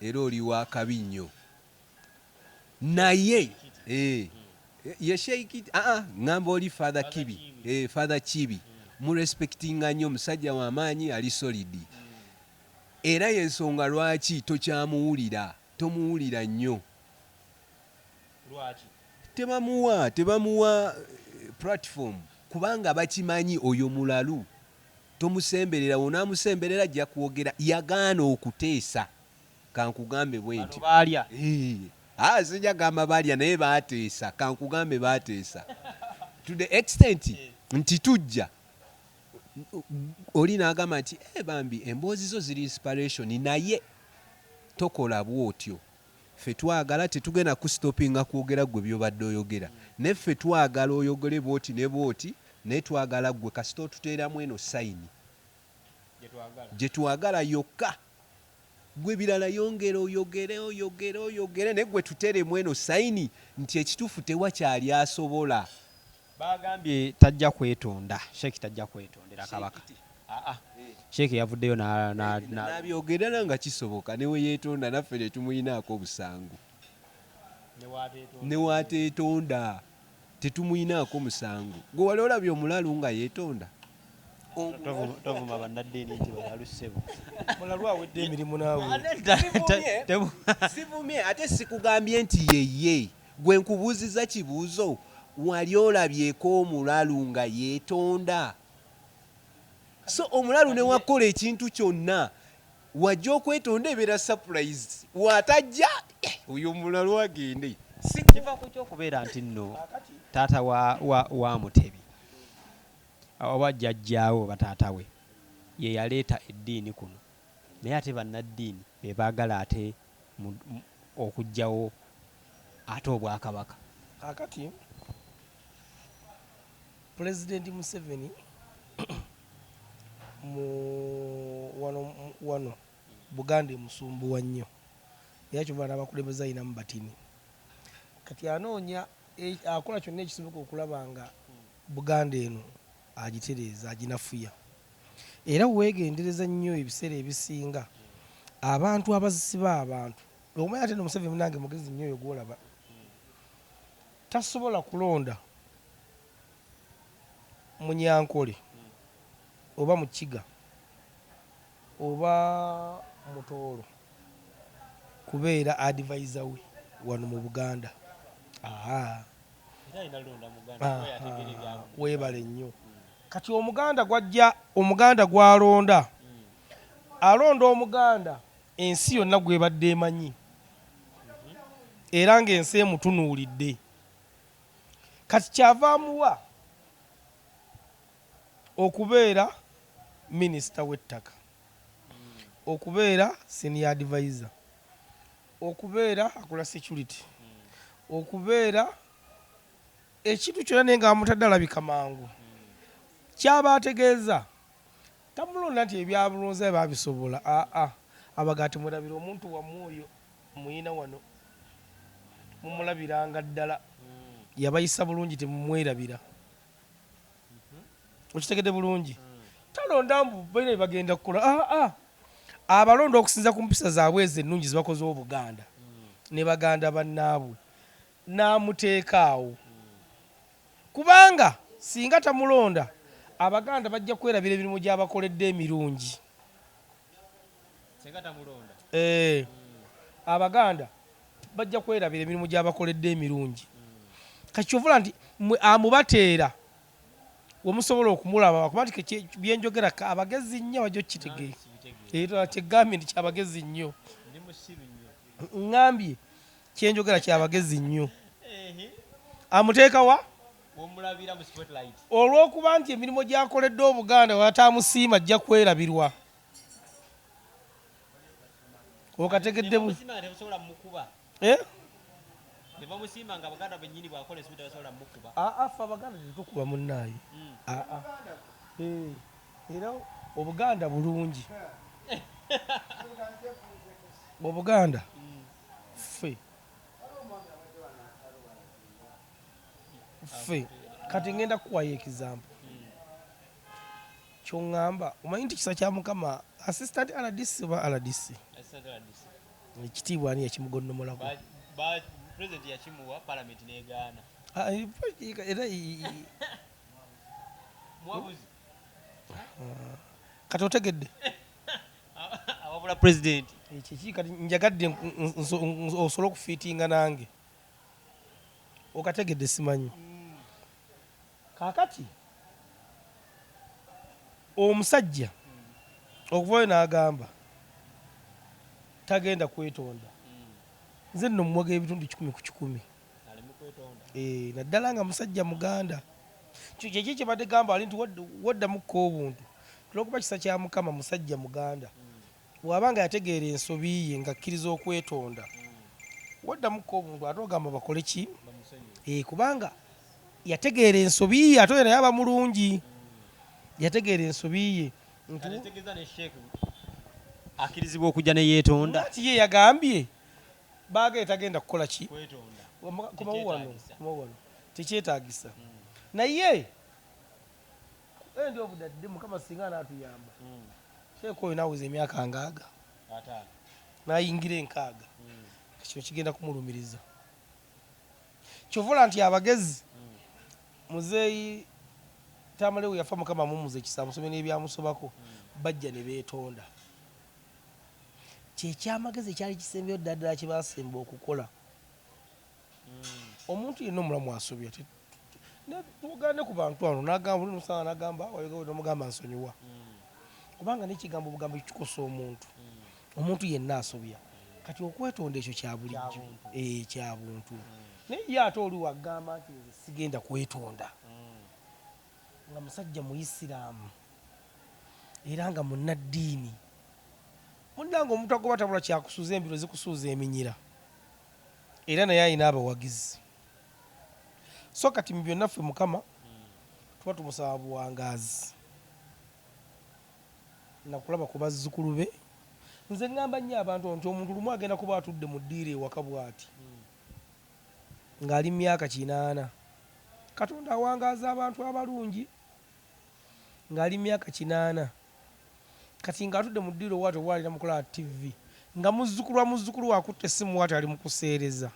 era oli wa kabi nnyo naye ye Kiti ngamba oli Father Kibi Father Kibi murespectinga nnyo musajja w'amaanyi ali solidi era y'ensonga lwaki tokyamuwulira tomuwulira nnyo. Lwaki? Tebamuwa platform kubanga bakimanyi oyo mulalu tomusemberera wonaamusemberera ajja kwogera yagaana okuteesa kankugambe bwe nti baalya sijja gamba baalya naye baateesa kankugambe baateesa to the extent nti tujja oli n'agamba nti bambi emboozi zo ziri inspiration naye tokola bwotyo ffe twagala tetugenda kustopinga kwogera gwe byobadde oyogera ne ffe twagala oyogere bwoti ne bwoti naye twagala gwe kasita otuteeramu eno sayini gye twagala yokka gwe birala yongera oyogere naye gwe tuteeremu eno sayini nti ekituufu tewakyali asobola. Bagambye tajja kwetonda Sheikh tajja kwetondera kabaka. Sheikh yavuddeyo n'abyogera nga kisoboka ne we yeetonda naffe ne tumuyinaako obusangu ne waateetonda tetumuyinaako musangu. Gwe wali olabye omulalu nga yeetonda tovuma bannaddiini nti balalusebo mulalu awedde emirimu naawe. Sivumye ate sikugambye nti yeye gwe nkubuuziza kibuuzo wali olabyeko omulalu nga yeetonda. So omulalu ne wakola ekintu kyonna wajja okwetonda ebeera surprise waatajja oyo omulalu agende kiva ku kyokubeera nti nno taata wa Mutebi oba jjajjaawe oba taata we ye yaleeta eddiini kuno naye ate bannaddiini be baagala ate okuggyawo ate obwakabaka. Kakati President Museveni wano Buganda emusumbuwa nnyo era kyova n'abakulembeze ayinamu batini kati anoonya akola kyonna ekisoboka okulaba nga Buganda eno agitereeza aginafuya era weegendereza nnyo ebiseera ebisinga abantu abazisiba abantu omanyi ate Museveni nange mugezi nnyo oyo gwolaba tasobola kulonda Munyankole oba Mukiga oba Mutoolo kubeera advisor we wano mu Buganda. Weebale nnyo kati omuganda gwalonda alonda omuganda ensi yonna gwebadde emanyi era ng'ensi emutunuulidde kati kyavaamuwa okubeera minisita w'ettaka okubeera senior advisor okubeera akola security okubeera ekintu kyonna naye nga bamutadde alabika mangu kyaba ategeeza tamulonda nti ebyabulonzi babisobola abaga temwerabira omuntu wammwe oyo muyina wano mumulabiranga ddala yabayisa bulungi temumwerabira okitegedde bulungi talonda mbu baina bagenda kukola abalonda okusinza ku mpisa zaabwe ezo ennungi zibakozewo Buganda ne baganda bannaabwe n'amuteekaawo kubanga singa tamulonda Abaganda bajja kwerabira emirimu gy'abakoledde emirungi. Abaganda bajja kwerabira emirimu gy'abakoledde emirungi kati kyovula nti amubateera wemusobola okumulaba kuba nti byenjogera abagezi nnyo bajja okukitegeera era kyegambye nti kyabagezi nnyo ŋŋambye kyenjogera kyabagezi nnyo amuteekawa olw'okuba nti emirimu gyakoledde Obuganda wataamusiima ajja kwerabirwa okategedde ne bamusimba nga Abaganda bennyini bw'akola ensobi tebasobola mukuba. Afa Abaganda tetukuba munnaayi. Era Obuganda bulungi. Obuganda ffe kati ngenda kukuwayo ekizampo kyoŋŋamba omanyi nti kisa kya Mukama assistant RDC oba RDC ekitiibwa ani yakimugonnomolako President yakimuwa Parliament n'egaana. Era Mwabuzi kati otegedde awabula President ekiki kati njagadde osobola okufiitinga nange okategedde simanyi. Kaakati omusajja okuvayo n'agamba tagenda kwetonda, nze nno mumwaga ebitundu 100 ku 100 naddala nga musajja Muganda. Kyeki kyebadde gamba ali nti waddamuko obuntu olwokuba kisa kya Mukama musajja Muganda bw'abanga yategeera ensobi ye ng'akkiriza okwetonda waddamuko obuntu ate ogamba bakole ki? Kubanga yategeera ensobi ye ate oyo naye aba mulungi yategeera ensobi ye akkirizibwa okujja ne yeetonda nti ye yagambye baagale tagenda kukola ki? Kumawo wano tekyetaagisa naye endi obudadde Mukama singa anaatuyamba sheeko oyo naaweza emyaka ngaaga n'ayingira enkaaga kino kigenda kumulumiriza. Kyovula nti abagezi muzeeyi Tamalewo yafa Mukama mumuze ekisa musome n'ebyamusobako bajja ne beetonda. Kyekyamagezi ekyali kisembyeyo ddala kye baasemba okukola. Omuntu yenna omulamu asobya tugande ku bantu ano n'agamba n'omugamba nsonyiwa kubanga n'ekigambo obugambo kikosa omuntu yenna asobya. Kati okwetonda ekyo kya bulijjo kya buntu naye ye ate oli wagamba nti nze sigenda kwetonda nga musajja Muisiraamu era nga munnaddiini munnanga omuntu agoba tabula kyakusuuza embiro zikusuuza eminyira era naye alina abawagizi. So kati mu byonna ffe Mukama tuba tumusaba buwangaazi nakulaba ku bazzukulu be. Nze ngamba nnyo abantu nti omuntu lumu agenda kuba atudde mu ddiiro ewaka bw'ati ng'ali mu myaka 80. Katonda awangaaza abantu abalungi ng'ali mu myaka 80 kati ng'atudde mu ddiiro bw'ati obwalira mu kulaba TV nga muzzukulu akutte essimu bw'ati ali mu kuseereza.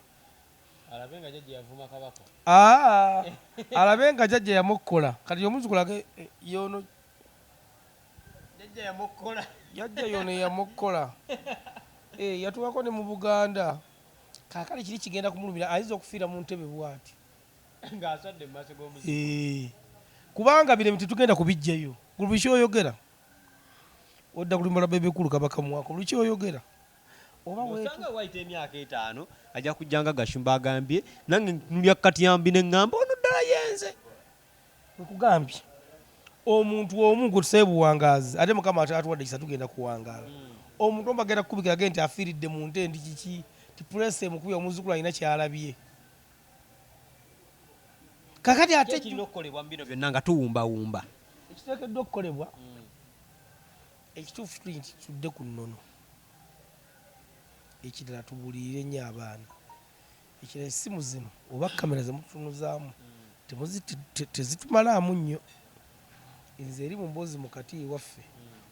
Alabe nga jjajja yavuma kabaka. Alabe nga jjajja yamukkola kati omuzzukulu age yono jjajja yamukkola. Jjajja yono yamukkola yatuwako ne mu Buganda. Kaakali kiri kigenda kumulumira ayinza okufiira mu ntebe bw'ati ng'asadde mu maaso g'omuzimu. Kubanga bire titugenda kubijjayo. Buli kyoyogera odda kulimala bebekulu kabaka mwaka buli kyoyogera oba osanga wayita emyaka 5 ajja kujjanga Gashumba agambye nange nulya Katyambi ne ŋŋamba ono ddala yenze. Nkugambye omuntu omu gwe tusabe buwangaazi ate Mukama atuwadde kisa tugenda kuwangaala. Omuntu omu agenda kukubikira ge nti afiiridde mu ntendi kiki ti pulesi emukubi omuzzukulu alina kyalabye. Kakati ate kirina okukolebwa mu bino byonna nga tuwumbawumba ekiteekeddwa okukolebwa ekituufu tuli nti tudde ku nnono. Ekirala tubuulirire nnyo abaana. Ekirala essimu zino oba kamera zemututunuzaamu tezitumalamu nnyo. Nze eri mu mboozi mu kati ewaffe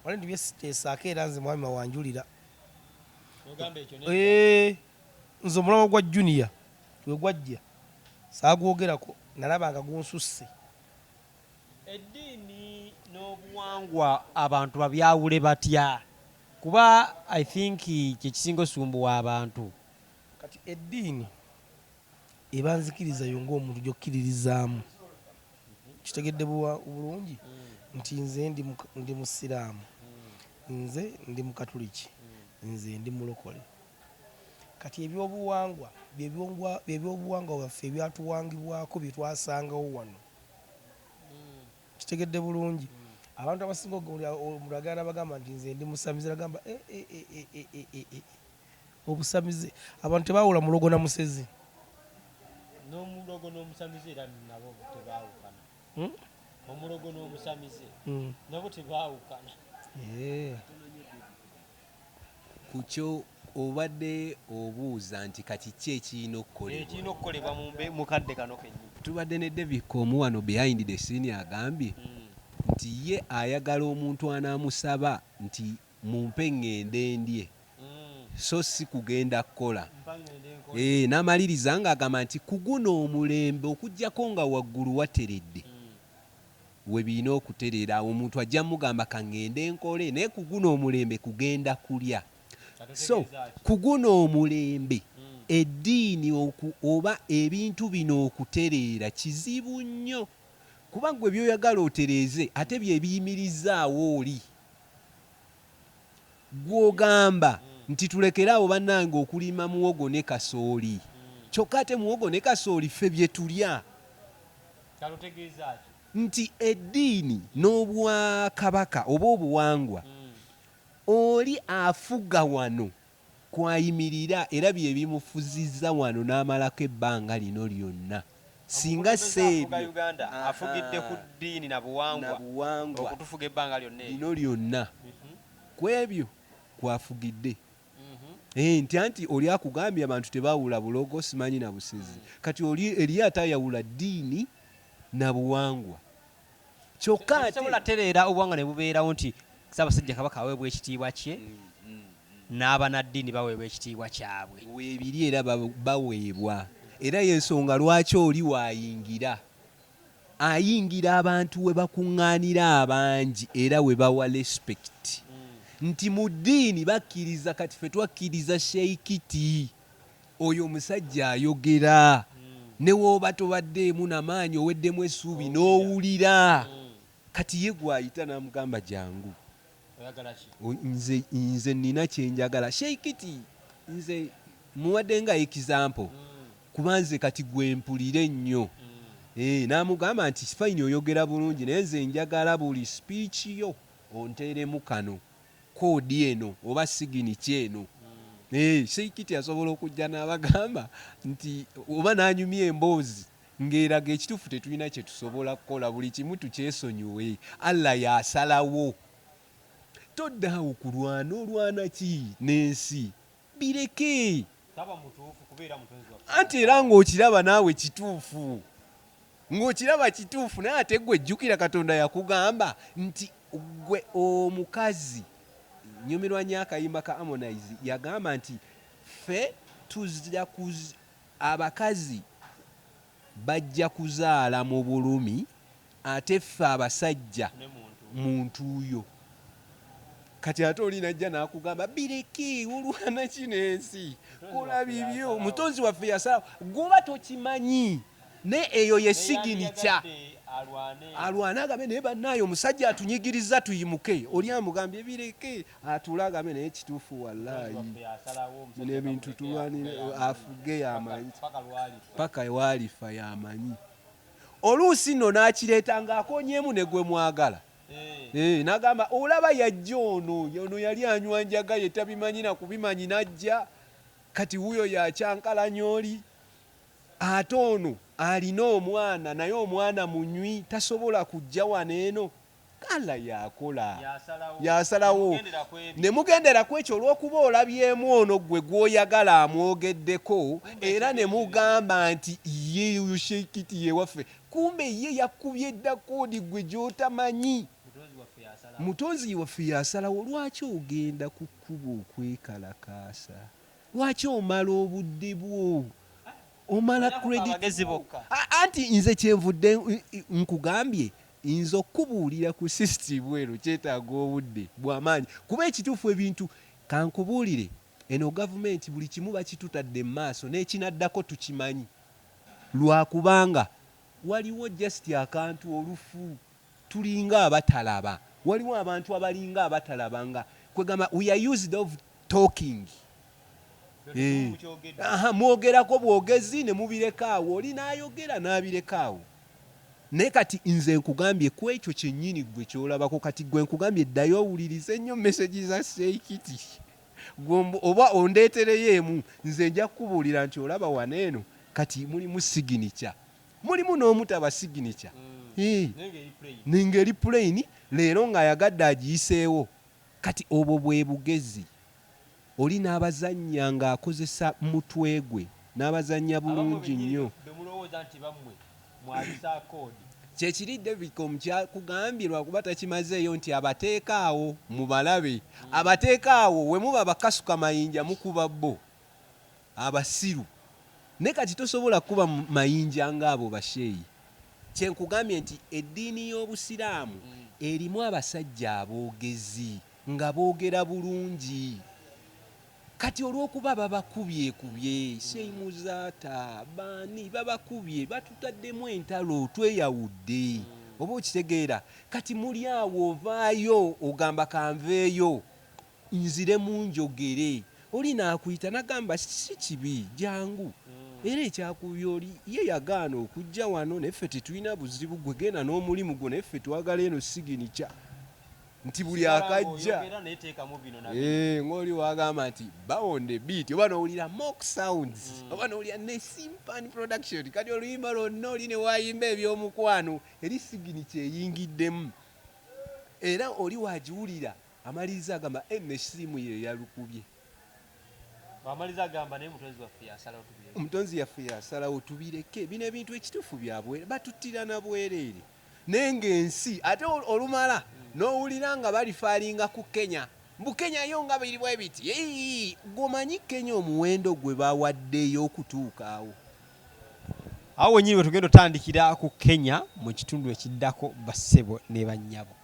wali ndi byesiteesaako era nze mwami mawanjulira. Nze omulabo gwa junior we gwajja saagwogerako nalaba nga gunsusse. Eddiini n'obuwangwa abantu babyawule batya? Kuba I think kyekisinga osumbuwa abantu. Kati eddiini eba nzikiriza yo ng'omuntu gy'okkiririzaamu. Kitegedde bulungi nti nze ndi musiraamu, nze ndi mukatuliki, nze ndi mulokole. Kati ebyobuwangwa byebyobuwangwa bwaffe ebyatuwangibwako bye twasangawo wano. Kitegedde bulungi abantu abasinga omuntu agenda bagamba nti nze ndi musamize agamba obusamize abantu tebawula mulogo na musezi. n'omulogo n'omusamize era nabo tebaawukana. Omulogo n'omusamize nabo tebaawukana. Kukyo obadde obuuza nti kati ki ekirina okukolebwa mu kadde kano kennyini. Tubadde ne David Komu wano behind the scene agambye nti ye ayagala omuntu anaamusaba nti mumpe ngende ndye so si kugenda kukola. N'amaliriza ng'agamba nti ku guno omulembe okuggyako nga waggulu wateredde we birina okutereera omuntu ajja mugamba kangende nkole naye ku guno omulembe kugenda kulya. So ku guno omulembe eddiini oba ebintu bino okutereera kizibu nnyo kuba gwe byoyagala otereeze ate bye biyimirizaawo oli gw'ogamba nti tulekeraawo bannange okulima muwogo ne kasooli kyokka ate muwogo ne kasooli ffe bye tulya. Nti eddiini n'obwakabaka oba obuwangwa oli afuga wano kwayimirira era bye bimufuzizza wano n'amalako ebbanga lino lyonna. Singa seebyo afugidde ku ddiini na buwangwa okutufuga ebbanga lino lyonna ku ebyo kwafugidde. Nti oli akugambye abantu tebaawula bulogo simanyi na busezi kati oli eri atayawula ddiini na buwangwa kyokka ate tereera obuwangwa ne bubeerawo nti Ssaabasajja Kabaka aweebwa ekitiibwa kye n'abannaddiini baweebwa ekitiibwa kyabwe. Weebiri era baweebwa era y'ensonga lwaki oli waayingira ayingira abantu we bakuŋŋaanira abangi era we bawa respect nti mu ddiini bakkiriza kati ffe twakkiriza sheikiti oyo omusajja ayogera ne wooba tobaddeemu n'amaanyi oweddemu essuubi n'owulira kati ye gwayita n'amugamba jangu nze nina kyenjagala sheikiti nze muwadde nga example kuba nze kati gwe mpulire nnyo n'amugamba nti fayini oyogera bulungi naye nze njagala buli speech yo onteeremu kano koodi eno oba sigini kyeno. Sheikiti asobola okujja n'abagamba nti oba n'anyumya emboozi ng'eraga ekituufu tetulina kye tusobola kukola buli kimu tukyesonyiwe Allah yasalawo. Toddaawo kulwana olwana ki n'ensi bireke anti era ng'okiraba naawe kituufu ng'okiraba kituufu naye ate gwe jjukira Katonda yakugamba nti gwe omukazi nyumirwa nnyo akayimba ka Harmonize yagamba nti ffe tuzja abakazi bajja kuzaala mu bulumi ate ffe abasajja muntu yo. Kati ate oli najja n'akugamba bireke olwana kino ensi kola bibyo mutonzi waffe yasalawo gwoba tokimanyi ne eyo ye sigini kya alwana agambe naye bannaayo omusajja atunyigiriza tuyimuke oli amugambye bireke atule agambe naye kituufu wallaahi n'ebintu tulwanire afuge yamanyi paka waalifa yamanyi oluusi nno n'akireeta ng'akonyeemu ne gwe mwagala n'agamba olaba yajja ono yali anywa njaga ye tabimanyi na kubimanyi najja kati wuyo yakyankalanya oli ate ono alina omwana naye omwana munywi tasobola kujja wano eno kala yakola yasalawo ne mugendera ku ekyo olw'okuba olabyemu ono gwe gw'oyagala amwogeddeko era ne mugamba nti ye Sheikiti ye waffe kumbe ye yakubye dda koodi gwe gy'otamanyi mutonzi waffe yasalawo. Lwaki ogenda ku kkubo okwekalakaasa? Lwaki omala obudde bwo omala credit anti nze kyenvudde nkugambye nze okubuulira ku system eno kyetaaga obudde bw'amaanyi kuba ekituufu ebintu kankubuulire eno gavumenti buli kimu bakitutadde mu maaso n'ekinaddako tukimanyi lwakubanga waliwo just akantu olufu tulinga abatalaba waliwo abantu abalinga abatalaba nga kwegamba we are used of talking mwogerako bwogezi ne mubirekaawo oli n'ayogera n'abirekaawo naye kati nze nkugambye ku ekyo kyennyini gwe kyolabako kati gwe nkugambye ddayo owulirize nnyo meseji za Sheikiti oba ondeetereyo emu nze nja kukubuulira nti olaba wano eno kati mulimu signature mulimu n'omutaba signature nengeri plain leero ng'ayagadde agiyiseewo kati obwo bwe bugezi oli n'abazannya ng'akozesa mutwe gwe n'abazannya bulungi nnyo kyekiri Devicom kyakugambye lwakuba takimazeeyo nti abateekaawo mu balabe abateekaawo we muba bakasuka mayinja mukuba bo abasiru ne kati tosobola kuba mayinja ng'abo basheeyi kyenkugambye nti eddiini y'obusiraamu erimu abasajja aboogezi nga boogera bulungi kati olw'okuba babakubyekubye Sheyi Muzaata baani babakubye batutaddemu entalo tweyawudde oba okitegeera kati muli awo ovaayo ogamba kanveeyo nzire mu njogere oli naakuyita nagamba si kibi jangu era ekyakubye oli ye yagaana okujja wano neffe tetulina buzibu gwe genda n'omulimu gwo neffe twagala eno siginicha nti buli akajja ng'oli wagamba nti bawonde beat oba n'owulira mock sounds oba n'owulira ne Simpan production kati oluyimba lwonna oli ne waayimba ebyomukwano eri siginicha eyingiddemu era oli wagiwulira amaliriza agamba essimu ye yalukubye omutonzi yaffe yasalawo tubireke bino ebintu ekituufu byabwe batuttira na bwereere naye ng'ensi ate olumala n'owulira nga balifaalinga ku Kenya mbu Kenya yo nga biri bwe biti gomanyi Kenya omuwendo gwe bawaddeyo okutuuka awo wenyini bwe tugenda otandikira ku Kenya mu kitundu ekiddako bassebo ne bannyabo